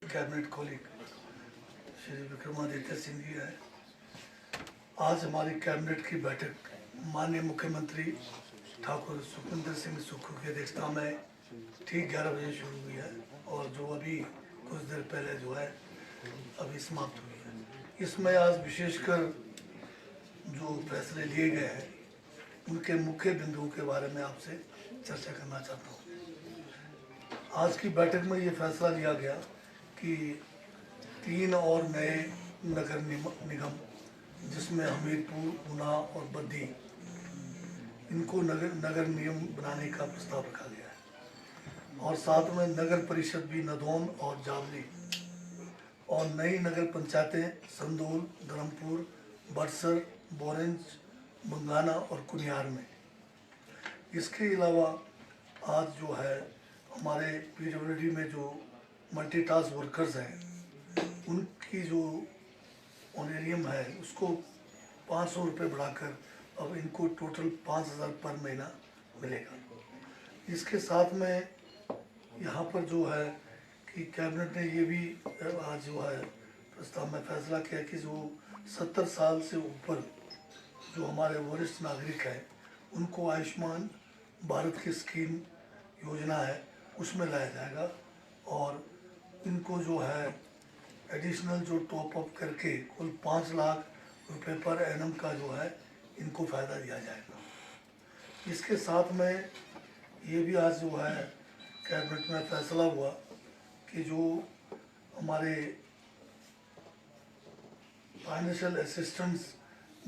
Cabinet colleague Shri Vikramaditya Singh ji है। आज हमारी कैबिनेट की बैठक माननीय मुख्यमंत्री ठाकुर सुखविंदर सिंह सुक्खू की अध्यक्षता में ठीक 11 बजे शुरू हुई है और जो अभी कुछ देर पहले जो है अभी समाप्त हुई है। इसमें आज विशेषकर जो फैसले लिए गए हैं उनके मुख्य बिंदुओं के बारे में आपसे चर्चा करना चाहता हूँ। आज की बैठक में ये फैसला लिया गया कि 3 और नए नगर निगम जिसमें हमीरपुर, ऊना और बद्दी, इनको नगर निगम बनाने का प्रस्ताव रखा गया है और साथ में नगर परिषद भी नदौन और जावली और नई नगर पंचायतें संदूल, धर्मपुर, बड़सर, बोरेंज, बंगाना और कुनियार में। इसके अलावा आज जो है हमारे पीडब्ल्यूडी में जो मल्टीटास्क वर्कर्स हैं उनकी जो ऑनरेरियम है उसको 500 रुपये बढ़ाकर अब इनको टोटल 5000 पर महीना मिलेगा। इसके साथ में यहाँ पर जो है कि कैबिनेट ने ये भी आज जो है प्रस्ताव में फैसला किया कि जो 70 साल से ऊपर जो हमारे वरिष्ठ नागरिक हैं उनको आयुष्मान भारत की स्कीम योजना है उसमें लाया जाएगा और इनको जो है एडिशनल जो टॉप अप करके कुल 5 लाख रुपए पर एनम का जो है इनको फ़ायदा दिया जाएगा। इसके साथ में ये भी आज जो है कैबिनेट में फैसला हुआ कि जो हमारे फाइनेंशियल असिस्टेंट्स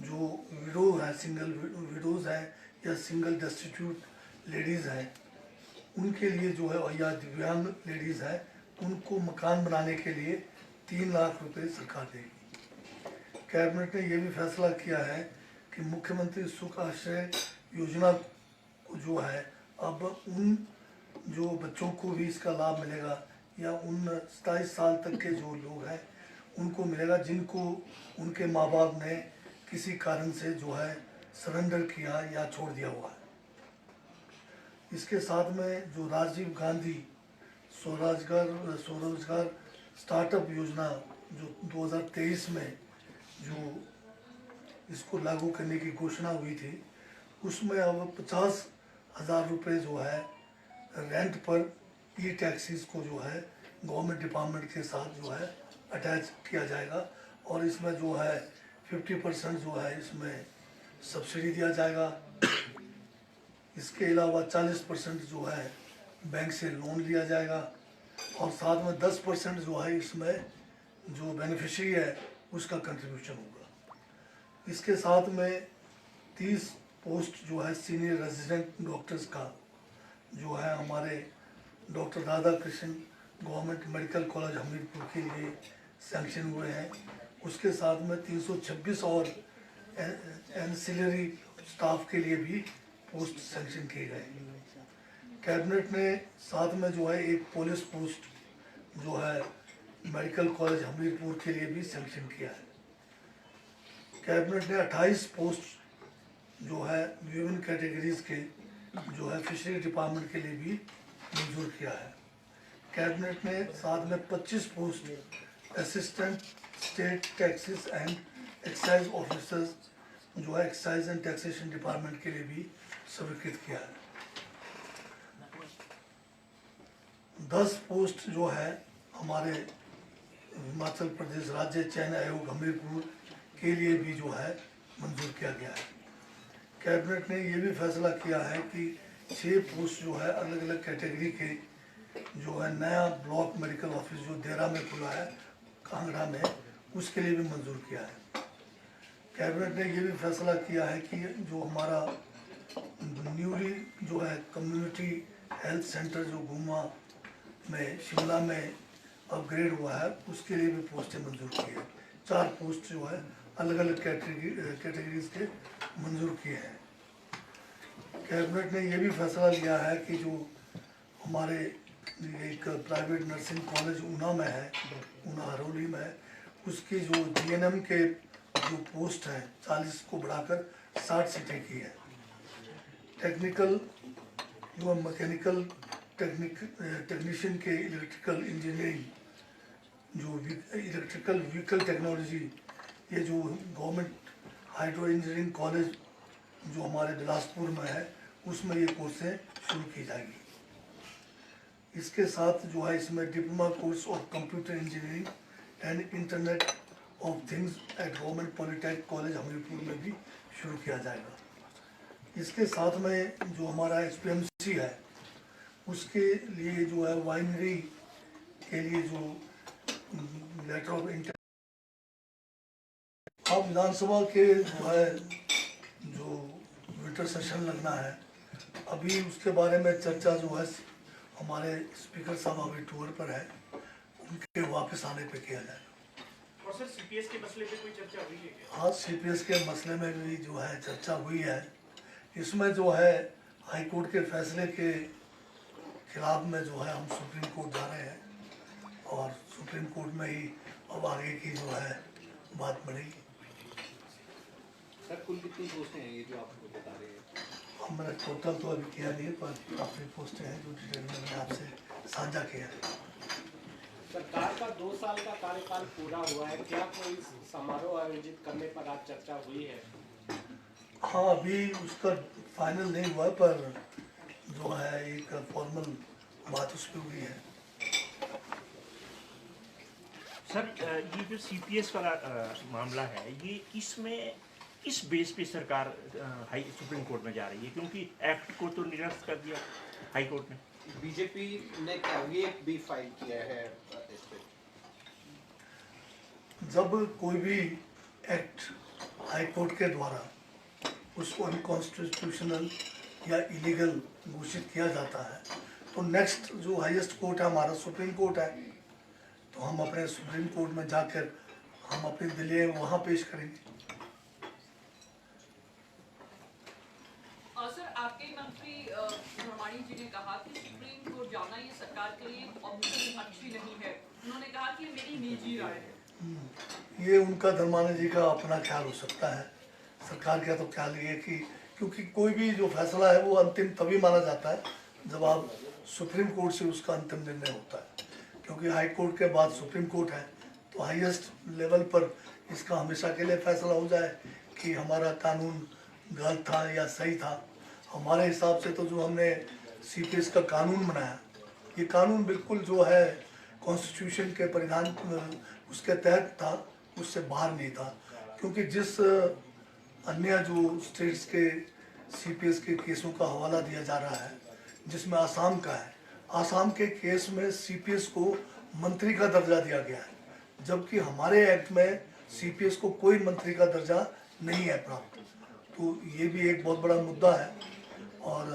जो विडो है, सिंगल विडोज़ हैं या सिंगल डेस्टिट्यूट लेडीज़ हैं उनके लिए जो है या दिव्यांग लेडीज़ हैं उनको मकान बनाने के लिए 3 लाख रुपए सरकार देगी। कैबिनेट ने यह भी फैसला किया है कि मुख्यमंत्री सुख आश्रय योजना को जो है अब उन जो बच्चों को भी इसका लाभ मिलेगा या उन 27 साल तक के जो लोग हैं उनको मिलेगा जिनको उनके माँ बाप ने किसी कारण से जो है सरेंडर किया या छोड़ दिया हुआ है। इसके साथ में जो राजीव गांधी स्वरोजगार स्टार्टअप योजना जो 2023 में जो इसको लागू करने की घोषणा हुई थी उसमें अब 50,000 रुपये जो है रेंट पर ई टैक्सीज को जो है गवर्नमेंट डिपार्टमेंट के साथ जो है अटैच किया जाएगा और इसमें जो है 50% जो है इसमें सब्सिडी दिया जाएगा। इसके अलावा 40% जो है बैंक से लोन लिया जाएगा और साथ में 10% जो है इसमें जो बेनिफिशियरी है उसका कंट्रीब्यूशन होगा। इसके साथ में 30 पोस्ट जो है सीनियर रेजिडेंट डॉक्टर्स का जो है हमारे doctor Radha Krishna government medical college Hamirpur के लिए सैंक्शन हुए हैं। उसके साथ में 326 और एंसिलरी स्टाफ के लिए भी पोस्ट सैंक्शन किए गए। कैबिनेट ने साथ में जो है एक पुलिस पोस्ट जो है मेडिकल कॉलेज हमीरपुर के लिए भी सैंक्शन किया है। कैबिनेट ने 28 पोस्ट जो है विभिन्न कैटेगरीज के जो है फिशरी डिपार्टमेंट के लिए भी मंजूर किया है। कैबिनेट ने साथ में 25 post assistant state taxes and excise officers जो है एक्साइज एंड टैक्सेशन डिपार्टमेंट के लिए भी स्वीकृत किया है। 10 पोस्ट जो है हमारे हिमाचल प्रदेश राज्य चयन आयोग हमीरपुर के लिए भी जो है मंजूर किया गया है। कैबिनेट ने यह भी फैसला किया है कि 6 पोस्ट जो है अलग अलग कैटेगरी के जो है नया ब्लॉक मेडिकल ऑफिस जो देरा में खुला है कांगड़ा में उसके लिए भी मंजूर किया है। कैबिनेट ने यह भी फैसला किया है कि जो हमारा न्यूली जो है कम्युनिटी हेल्थ सेंटर जो गुमा में शिमला में अपग्रेड हुआ है उसके लिए भी पोस्टें मंजूर की है। 4 पोस्ट जो है अलग अलग कैटेगरीज के मंजूर किए हैं। कैबिनेट ने यह भी फैसला लिया है कि जो हमारे एक प्राइवेट नर्सिंग कॉलेज ऊना में है, ऊना हरोली में है, उसकी जो जीएनएम के जो पोस्ट हैं 40 को बढ़ाकर 60 सीटें की है। टेक्निकल जो मैकेनिकल टेक्नीशियन के electrical engineering electrical vehicle technology, ये जो गवर्नमेंट हाइड्रो इंजीनियरिंग कॉलेज जो हमारे बिलासपुर में है, उसमें ये कोर्सें शुरू की जाएगी। इसके साथ जो है इसमें diploma course of computer engineering and internet of things at government polytechnic college Hamirpur में भी शुरू किया जाएगा। इसके साथ में जो हमारा SPMC है, उसके लिए जो है वाइनरी के लिए जो लेटर ऑफ इंटेंट, अब विधानसभा के जो है जो विंटर सेशन लगना है, अभी उसके बारे में चर्चा जो है हमारे स्पीकर साहब अभी टूर पर है, उनके वापस आने पे किया जाएगा। और सर CPS के मसले पे कोई चर्चा हुई है क्या? हाँ, CPS के मसले में भी जो है चर्चा हुई है। इसमें जो है हाई कोर्ट के फैसले के खिलाफ में जो है हम सुप्रीम कोर्ट जा रहे हैं, और सुप्रीम कोर्ट में ही अब आगे की जो है बात बढ़ेगी। सर कुल कितनी पोस्टें हैं ये जो आप बता रहे हैं? हमने टोटल तो अभी किया नहीं, पर काफ़ी पोस्टें हैं जो डिटेल में मैंने आपसे साझा किया है। सरकार का 2 साल का कार्यकाल पूरा हुआ है, क्या कोई समारोह आयोजित करने पर आज चर्चा हुई है? हाँ, अभी उसका फाइनल नहीं हुआ, पर जो है एक फॉर्मल बात उस पर हुई है। सर ये जो CPS वाला मामला है, ये किस बेस पे सरकार सुप्रीम कोर्ट में जा रही है? क्योंकि एक्ट को तो निरस्त कर दिया हाई कोर्ट ने। बीजेपी ने क्या ये भी फाइल किया है इस पे? जब कोई भी एक्ट हाई कोर्ट के द्वारा उसको अनकॉन्स्टिट्यूशनल या इलीगल घोषित किया जाता है, तो नेक्स्ट जो हाईएस्ट कोर्ट है हमारा सुप्रीम कोर्ट है, तो हम अपने सुप्रीम कोर्ट में जाकर हम अपनी दलीलें वहाँ पेश करेंगे। सर, आपके मंत्री धर्माणी जी ने कहा कि सुप्रीम कोर्ट जाना ये सरकार के लिए ऑप्शन अच्छी नहीं है। उन्होंने कहा कि मेरी निजी राय है। ये उनका धर्माणी जी का अपना ख्याल हो सकता है। सरकार का तो ख्याल ये कि क्योंकि कोई भी जो फैसला है वो अंतिम तभी माना जाता है जब आप सुप्रीम कोर्ट से उसका अंतिम निर्णय होता है, क्योंकि हाई कोर्ट के बाद सुप्रीम कोर्ट है, तो हाईएस्ट लेवल पर इसका हमेशा के लिए फैसला हो जाए कि हमारा कानून गलत था या सही था। हमारे हिसाब से तो जो हमने CPS का कानून बनाया, ये कानून बिल्कुल जो है कॉन्स्टिट्यूशन के परिधान उसके तहत था, उससे बाहर नहीं था। क्योंकि जिस अन्य जो स्टेट्स के CPS के केसों का हवाला दिया जा रहा है, जिसमें आसाम का है, आसाम के केस में CPS को मंत्री का दर्जा दिया गया है, जबकि हमारे एक्ट में CPS को कोई मंत्री का दर्जा नहीं है प्राप्त। तो ये भी एक बहुत बड़ा मुद्दा है। और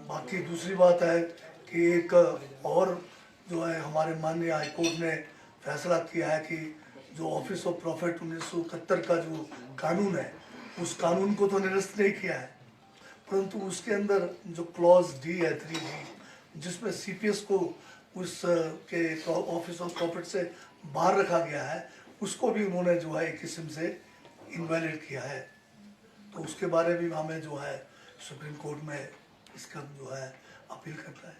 बाकी दूसरी बात है कि एक और जो है हमारे माननीय हाई कोर्ट ने फैसला किया है कि जो ऑफिस ऑफ प्रॉफिट 1971 का जो कानून है, उस कानून को तो निरस्त नहीं किया है, परंतु उसके अंदर जो क्लॉज D है 3D, जिसमें CPS को उस के ऑफिस ऑफ प्रॉफिट से बाहर रखा गया है, उसको भी उन्होंने जो है एक किस्म से इनवैलिड किया है। तो उसके बारे में हमें जो है सुप्रीम कोर्ट में इसका जो है अपील करता है।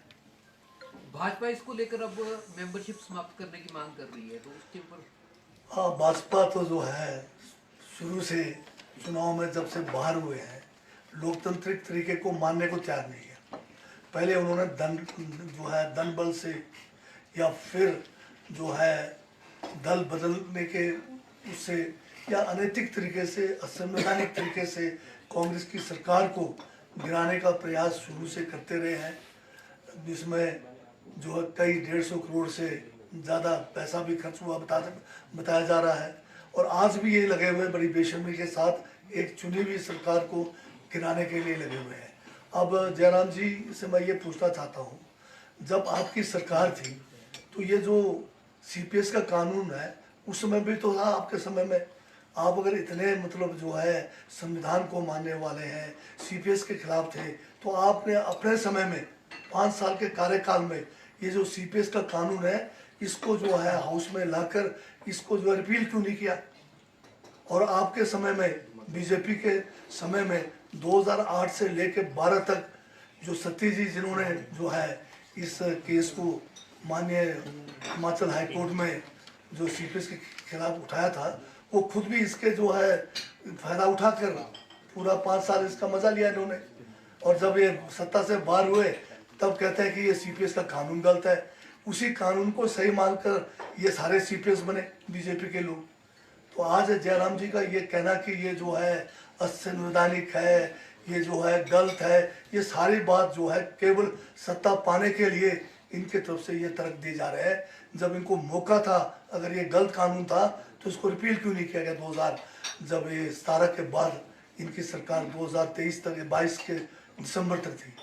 भाजपा इसको लेकर अब मेंबरशिप समाप्त करने की मांग कर रही है, तो उसके ऊपर? हाँ, भाजपा तो जो है शुरू से चुनाव में जब से बाहर हुए हैं, लोकतांत्रिक तरीके को मानने को तैयार नहीं है। पहले उन्होंने दल बल से या फिर जो है दल बदलने के उससे या अनैतिक तरीके से, असंवैधानिक तरीके से कांग्रेस की सरकार को गिराने का प्रयास शुरू से करते रहे हैं, जिसमें जो है कई 150 करोड़ से ज़्यादा पैसा भी खर्च हुआ बताया जा रहा है। और आज भी ये लगे हुए बड़ी बेशर्मी के साथ एक चुनी हुई सरकार को गिराने के लिए लगे हुए हैं। अब जयराम जी से मैं ये पूछना चाहता हूँ, जब आपकी सरकार थी तो ये जो CPS का कानून है उस समय भी तो था आपके समय में। आप अगर इतने मतलब जो है संविधान को मानने वाले हैं, CPS के खिलाफ थे, तो आपने अपने समय में 5 साल के कार्यकाल में ये जो CPS का कानून है, इसको जो है हाउस में लाकर इसको जो है रिपील क्यों नहीं किया? और आपके समय में, बीजेपी के समय में 2008 से लेकर 12 तक जो सती जी जिन्होंने जो है इस केस को माननीय हिमाचल हाई कोर्ट में जो सीपीएस के खिलाफ उठाया था, वो खुद भी इसके जो है फायदा उठाकर पूरा 5 साल इसका मजा लिया इन्होंने। और जब ये सत्ता से बाहर हुए तब कहते हैं कि ये सीपीएस का कानून गलत है। उसी कानून को सही मानकर ये सारे सीपीएस बने बीजेपी के लोग। तो आज जयराम जी का ये कहना कि ये जो है असंवैधानिक है, ये जो है गलत है, ये सारी बात जो है केवल सत्ता पाने के लिए इनके तरफ से ये तर्क दिए जा रहे हैं। जब इनको मौका था, अगर ये गलत कानून था तो इसको रिपील क्यों नहीं किया गया 2000 जब ये 17 के बाद इनकी सरकार 2023 तक 22 के दिसंबर तक थी।